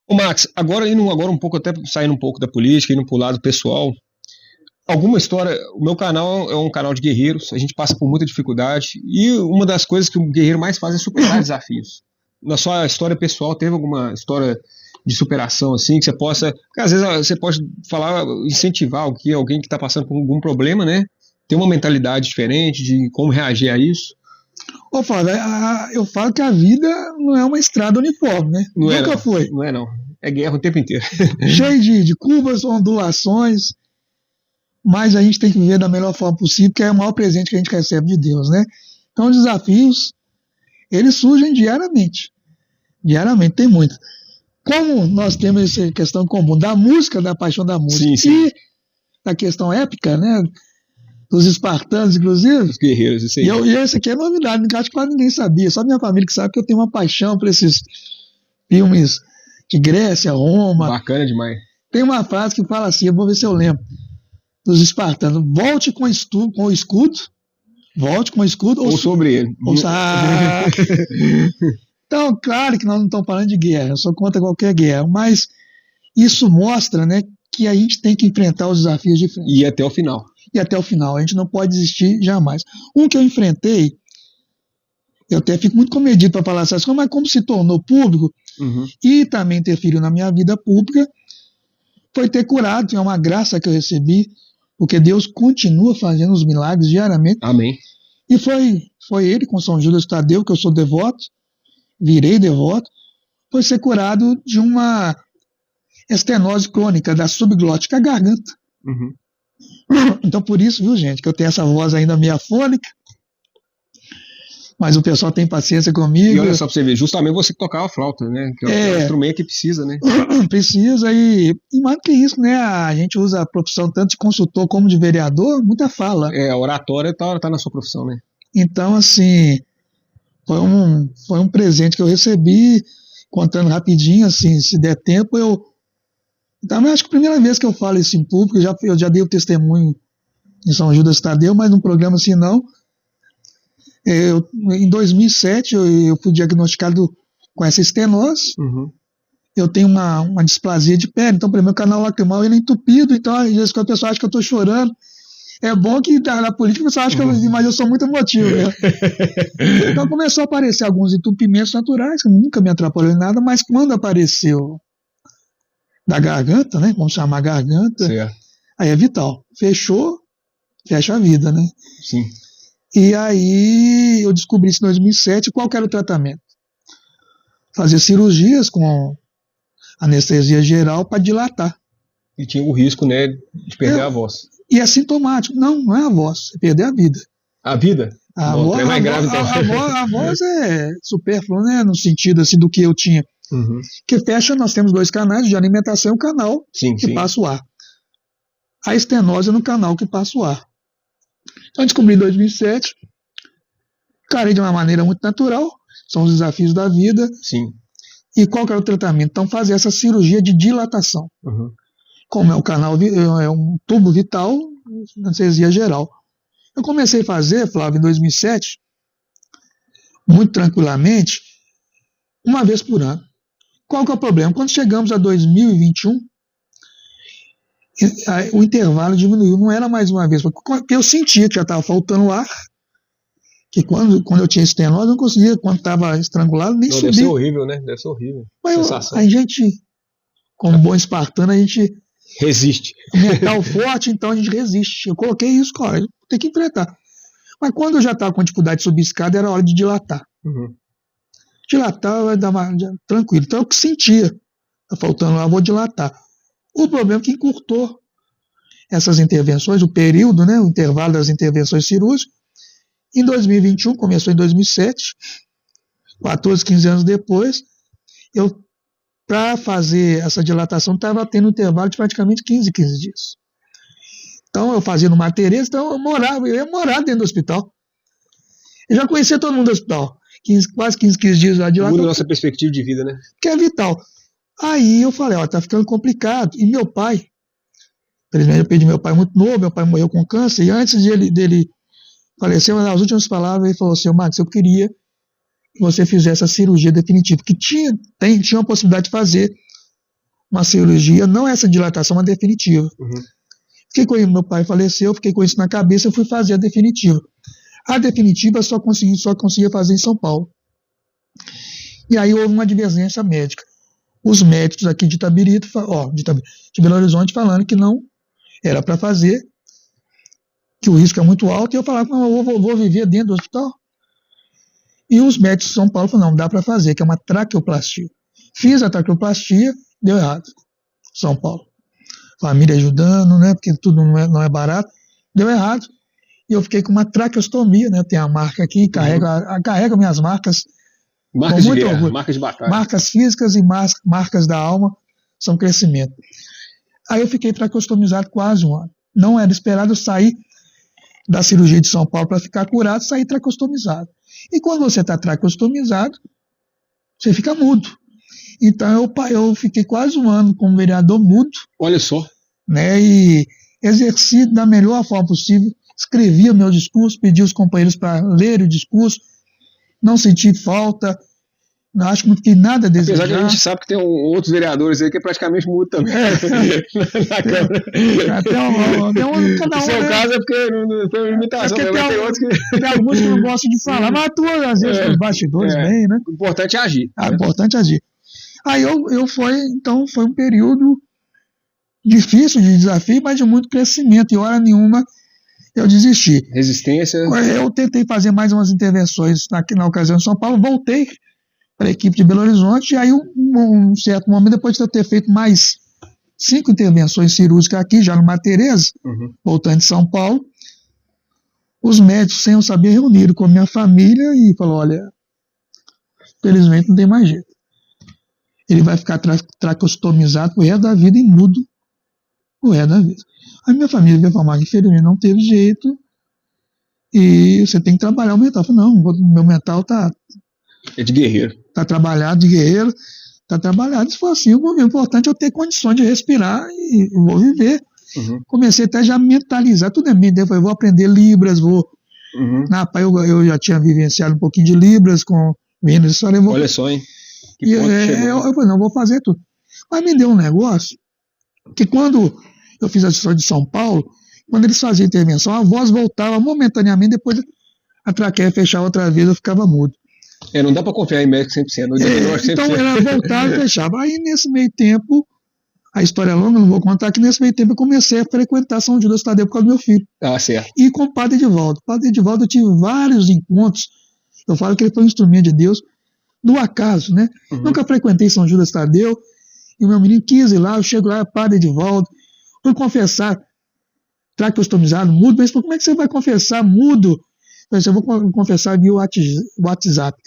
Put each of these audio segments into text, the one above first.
Ô Max, agora um pouco, até saindo um pouco da política, indo pro lado pessoal, alguma história, o meu canal é um canal de guerreiros, a gente passa por muita dificuldade, e uma das coisas que o guerreiro mais faz é superar desafios. Na sua história pessoal, teve alguma história de superação, assim, que você possa, porque às vezes você pode falar, incentivar alguém que está passando por algum problema, né, ter uma mentalidade diferente de como reagir a isso. Ô, Flávio, eu falo que a vida não é uma estrada uniforme, né? Não é Nunca não, foi. não é não, é guerra o tempo inteiro. Cheio de curvas, ondulações, mas a gente tem que viver da melhor forma possível, que é o maior presente que a gente recebe de Deus, né? Então, os desafios, eles surgem diariamente. Diariamente, tem muito. Como nós temos essa questão comum da música, da paixão da música, Sim, sim. e da questão épica, né? Dos espartanos, inclusive. Os guerreiros, isso aí. E essa aqui é novidade, acho que quase ninguém sabia. Só minha família que sabe que eu tenho uma paixão por esses filmes de Grécia, Roma. Bacana demais. Tem uma frase que fala assim, eu vou ver se eu lembro, dos espartanos: volte com o escudo, volte com o escudo ou sobre ele. Então, claro que nós não estamos falando de guerra, eu sou contra qualquer guerra, mas isso mostra, né, que a gente tem que enfrentar os desafios de frente. E ir até o final. E até o final, a gente não pode desistir jamais. Um que eu enfrentei, eu até fico muito comedido para falar essas coisas, mas como se tornou público, e também interferiu na minha vida pública, foi ter curado, é uma graça que eu recebi, porque Deus continua fazendo os milagres diariamente. Amém. E foi ele, com São Judas Tadeu, que eu sou devoto, virei devoto, foi ser curado de uma estenose crônica da subglótica, a garganta. Então, por isso, viu, gente, que eu tenho essa voz ainda meio afônica, mas o pessoal tem paciência comigo. E olha só pra você ver, justamente você que tocava flauta, né? Que é um instrumento que precisa, né? Precisa, e mais do que isso, né? A gente usa a profissão tanto de consultor como de vereador, muita fala. A oratória tá na sua profissão, né? Então, assim, foi um presente que eu recebi, contando rapidinho, assim, se der tempo, Então, acho que a primeira vez que eu falo isso em público, eu já dei o testemunho em São Judas Tadeu, mas num programa assim não. Em 2007 eu fui diagnosticado com essa estenose. Eu tenho uma displasia de pele, então, para meu canal lacrimal ele é entupido, então às vezes quando a pessoa acha que eu estou chorando, é bom que na política a pessoa acha que mas eu sou muito emotivo, né? Então começou a aparecer alguns entupimentos naturais, que nunca me atrapalhou em nada, mas quando apareceu da garganta, né? Vamos chamar garganta, certo. Aí é vital. Fechou, fecha a vida, né? Sim. E aí eu descobri isso em 2007. Qual que era o tratamento? Fazer cirurgias com anestesia geral para dilatar. E tinha o risco, né, de perder a voz. E é sintomático. Não é a voz, é perder a vida. A vida? A voz é mais grave, então. A voz é supérflua, né, no sentido assim do que eu tinha. Que fecha, nós temos 2 canais de alimentação e o canal que passa o ar. A estenose é no canal que passa o ar. Então eu descobri em 2007, carei de uma maneira muito natural, são os desafios da vida. Sim. E qual que era o tratamento? Então fazer essa cirurgia de dilatação. Como é o canal, é um tubo vital, anestesia geral. Eu comecei a fazer, Flávio, em 2007, muito tranquilamente, uma vez por ano. Qual que é o problema? Quando chegamos a 2021, o intervalo diminuiu, não era mais uma vez, porque eu sentia que já estava faltando ar, que quando eu tinha estenose, eu não conseguia, quando estava estrangulado, nem subir. Deve ser horrível, né? Deve ser horrível. Mas a gente, como bom espartano, a gente resiste. Metal forte, então a gente resiste. Eu coloquei isso, cara, tem que enfrentar. Mas quando eu já estava com dificuldade de subir escada, era hora de dilatar. Dilatar vai dar tranquilo. Então eu que sentia, tá faltando lá, vou dilatar. O problema é que encurtou essas intervenções, o período, né, o intervalo das intervenções cirúrgicas. Em 2021, começou em 2007, 14, 15 anos depois, para fazer essa dilatação, estava tendo um intervalo de praticamente 15 dias. Então eu fazia no Mar Tereza, então eu ia morar dentro do hospital. Eu já conhecia todo mundo do hospital. Quase 15 dias lá de lá. Muda a nossa perspectiva de vida, né? Que é vital. Aí eu falei, tá ficando complicado. E meu pai, infelizmente eu perdi meu pai muito novo, meu pai morreu com câncer, e antes dele falecer, nas últimas palavras, ele falou assim: Max, eu queria que você fizesse a cirurgia definitiva, que tinha uma possibilidade de fazer uma cirurgia, não essa dilatação, mas definitiva. Fiquei com isso, meu pai faleceu, fiquei com isso na cabeça, eu fui fazer a definitiva. A definitiva só conseguia fazer em São Paulo. E aí houve uma divergência médica. Os médicos aqui de Itabirito, de Belo Horizonte, falando que não era para fazer, que o risco é muito alto, e eu falava, não, eu vou viver dentro do hospital. E os médicos de São Paulo falaram, não, dá para fazer, que é uma traqueoplastia. Fiz a traqueoplastia, deu errado. São Paulo. Família ajudando, né, porque tudo não é barato, deu errado. E eu fiquei com uma traqueostomia, né, tem a marca aqui, carrega minhas marcas. Marcas de guerra, marcas de batalha. Marcas físicas e marcas da alma são crescimento. Aí eu fiquei traqueostomizado quase um ano. Não era esperado eu sair da cirurgia de São Paulo para ficar curado, sair traqueostomizado. E quando você está traqueostomizado, você fica mudo. Então eu fiquei quase um ano como vereador mudo. Olha só. Né, e exerci da melhor forma possível, escrevia meu discurso, pedia os companheiros para ler o discurso, não senti falta, acho que não fiquei nada a desejar. Apesar que a gente sabe que tem outros vereadores aí que é praticamente mudo também. Na Câmara. Cada um, no seu caso é porque não foi uma imitação, tem outros que... Tem alguns que não gostam de falar, mas tu, às vezes, nos bastidores, bem, né? O importante é agir. Importante é agir. Aí então foi um período difícil de desafio, mas de muito crescimento, e hora nenhuma eu desisti. Resistência. Eu tentei fazer mais umas intervenções na ocasião de São Paulo, voltei para a equipe de Belo Horizonte, e aí um certo momento, depois de eu ter feito mais 5 intervenções cirúrgicas aqui, já no Mater Teresa, voltando de São Paulo, os médicos, sem eu saber, reuniram com a minha família e falaram, olha, felizmente não tem mais jeito. Ele vai ficar traqueostomizado pro resto da vida e mudo o resto da vida. Aí minha família veio falar, infelizmente não teve jeito e você tem que trabalhar o mental. Eu falei, não, meu mental tá... É de guerreiro. Tá trabalhado, de guerreiro, tá trabalhado. Se for assim, o importante é eu ter condições de respirar e eu vou viver. Comecei até já a mentalizar, tudo é mente. Eu falei, vou aprender Libras, vou... eu já tinha vivenciado um pouquinho de Libras com meninas. Olha só, hein? Eu falei, não, vou fazer tudo. Mas me deu um negócio que quando eu fiz a sessão de São Paulo, quando eles faziam intervenção, a voz voltava momentaneamente, depois a traqueia fechava outra vez, eu ficava mudo. Não dá para confiar em médico 100%. Então ela voltava e fechava. Aí nesse meio tempo, a história é longa, não vou contar, que nesse meio tempo eu comecei a frequentar São Judas Tadeu por causa do meu filho. Certo. E com o Padre Edivaldo. O Padre Edivaldo eu tive vários encontros, eu falo que ele foi um instrumento de Deus, do acaso, né? Nunca frequentei São Judas Tadeu, e o meu menino quis ir lá, eu chego lá, Padre Edivaldo, fui confessar, traqueostomizado, mudo, mas como é que você vai confessar mudo? Eu vou confessar via WhatsApp.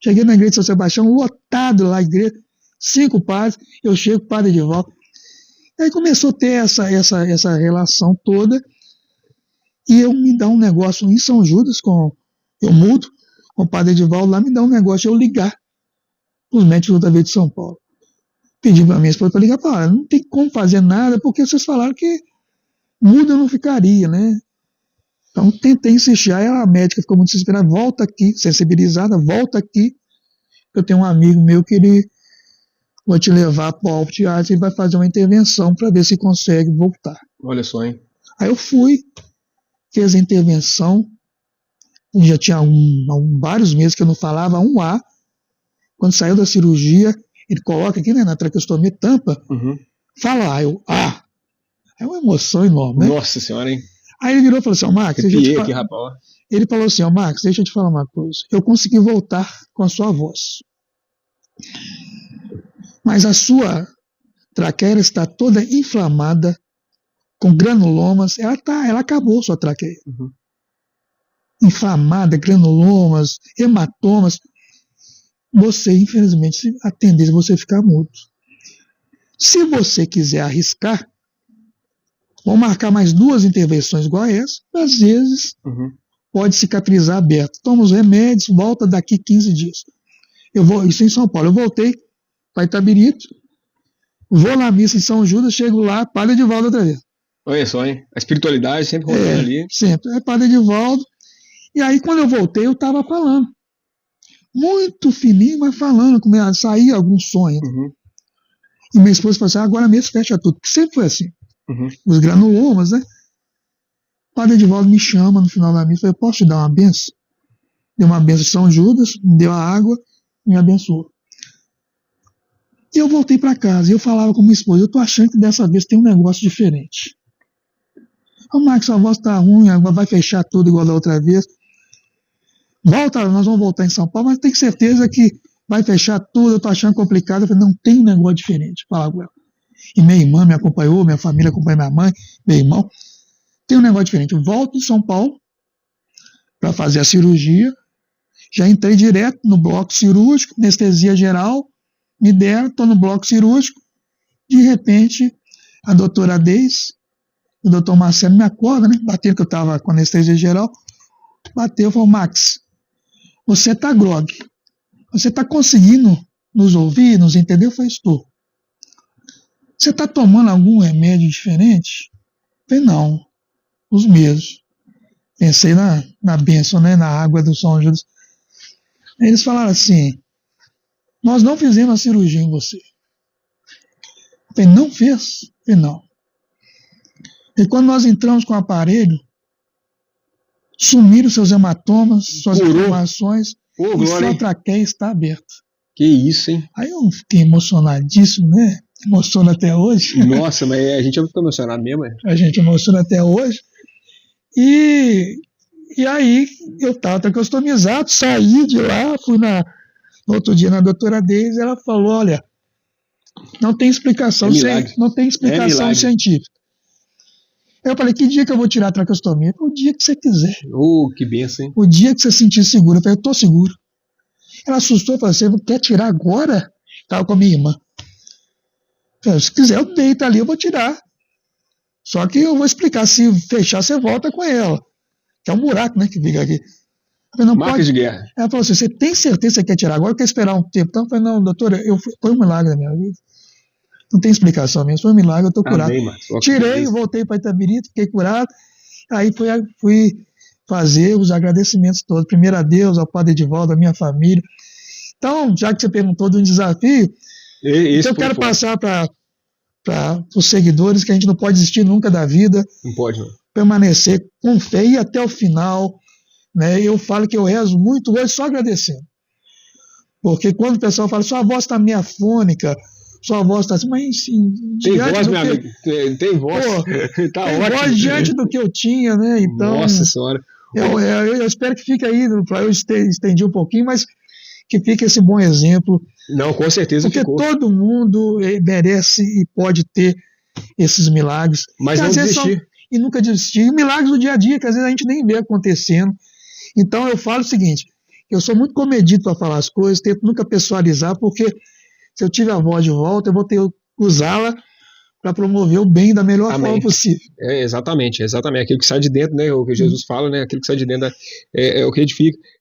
Cheguei na igreja de São Sebastião, lotado lá a igreja, 5 padres, eu chego, Padre Edivaldo. Aí começou a ter essa relação toda, e eu me dá um negócio em São Judas, eu mudo, com o Padre Edivaldo lá, me dá um negócio, eu ligar os médicos da vez de São Paulo. Pedi para minha esposa para ligar, não tem como fazer nada, porque vocês falaram que mudo eu não ficaria, né? Então tentei insistir, aí a médica ficou muito desesperada, volta aqui, sensibilizada, volta aqui, eu tenho um amigo meu que ele vai te levar para o Albert Einstein e vai fazer uma intervenção para ver se consegue voltar. Olha só, hein? Aí eu fui, fez a intervenção, já tinha vários meses que eu não falava um A, quando saiu da cirurgia, ele coloca aqui, né, na traqueostomia, tampa, fala A, eu A. É uma emoção enorme, né? Nossa senhora, hein? Aí ele virou e falou assim, Max, ele falou assim, Max, deixa eu te falar uma coisa. Eu consegui voltar com a sua voz. Mas a sua traqueia está toda inflamada, com granulomas. Ela acabou, sua traqueia. Inflamada, granulomas, hematomas. Você, infelizmente, a tendência é você ficar mudo. Se você quiser arriscar, vão marcar mais 2 intervenções igual a essa, às vezes pode cicatrizar aberto. Toma os remédios, volta daqui 15 dias. Isso em São Paulo. Eu voltei para Itabirito, vou na missa em São Judas, chego lá, Padre Edivaldo outra vez. Olha só, hein? A espiritualidade sempre rolando ali. Sempre. É Padre Edivaldo. E aí, quando eu voltei, eu estava falando. Muito fininho, mas falando, saía algum sonho. E minha esposa falou assim, agora mesmo fecha tudo. Porque sempre foi assim. Os granulomas, né? O padre Edivaldo me chama no final da missa e falou, posso te dar uma benção? Deu uma benção de São Judas, me deu a água e me abençoou. E eu voltei para casa e eu falava com minha esposa, eu tô achando que dessa vez tem um negócio diferente. Ô Marcos, sua voz tá ruim, vai fechar tudo igual da outra vez. Volta, nós vamos voltar em São Paulo, mas tem certeza que vai fechar tudo, eu tô achando complicado. Eu falei, não, tem um negócio diferente. Falava com ela. E minha irmã me acompanhou, minha família acompanhou minha mãe, meu irmão. Tem um negócio diferente. Eu volto em São Paulo para fazer a cirurgia. Já entrei direto no bloco cirúrgico, anestesia geral, me deram, estou no bloco cirúrgico. De repente, a doutora Deis, o doutor Marcelo me acorda, né? Bateu que eu estava com anestesia geral. Bateu e falou, Max, você está grogue. Você está conseguindo nos ouvir, nos entender? Eu falei, estou. Você está tomando algum remédio diferente? Eu falei, não, os mesmos. Pensei na bênção, né? Na água do São Judas. Aí eles falaram assim, nós não fizemos a cirurgia em você. Eu falei, não fez? Eu falei, não. E quando nós entramos com o aparelho, sumiram seus hematomas, suas inflamações, e sua traqueia está aberta. Que isso, hein? Aí eu fiquei emocionadíssimo, né? Emociona até hoje. Nossa, mas a gente é muito emocionado mesmo. A gente emociona até hoje. E aí eu estava tracostomizado, saí de lá, fui no outro dia na doutora Deise, ela falou, olha, não tem explicação, não tem explicação científica. Eu falei, que dia que eu vou tirar a tracostomia? O dia que você quiser. Que benção, hein? O dia que você se sentir seguro. Eu falei, eu estou seguro. Ela assustou, falou, você quer tirar agora? Estava com a minha irmã. Eu falei, se quiser, eu deito ali, eu vou tirar. Só que eu vou explicar, se fechar, você volta com ela. Que é um buraco, né, que fica aqui. Falei, não Marca pode. de guerra. Ela falou assim, você tem certeza que você quer tirar agora ou quer esperar um tempo? Então eu falei, não, doutora, foi um milagre na minha vida. Não tem explicação mesmo, foi um milagre, eu estou curado. Tirei, voltei para Itabirito, fiquei curado. Aí fui fazer os agradecimentos todos. Primeiro a Deus, ao Padre Edivaldo, à minha família. Então, já que você perguntou de um desafio, eu quero passar para os seguidores que a gente não pode desistir nunca da vida. Não pode, não. Permanecer com fé e até o final. Né? Eu falo que eu rezo muito hoje só agradecendo. Porque quando o pessoal fala, sua voz está meio afônica, sua voz está assim, mas tem voz, meu amigo, tem voz. Pô, tá tem ótimo. voz diante do que eu tinha, né? Então, nossa senhora. Eu espero que fique aí, eu estendi um pouquinho, mas que fique esse bom exemplo. Não, com certeza porque ficou. Todo mundo merece e pode ter esses milagres. Mas não desistir. E nunca desistir. E milagres do dia a dia, que às vezes a gente nem vê acontecendo. Então eu falo o seguinte, eu sou muito comedido para falar as coisas, tento nunca pessoalizar, porque se eu tiver a voz de volta, eu vou ter que usá-la para promover o bem da melhor forma possível. Exatamente. Aquilo que sai de dentro, né? O que Jesus fala, né? Aquilo que sai de dentro é o que edifica.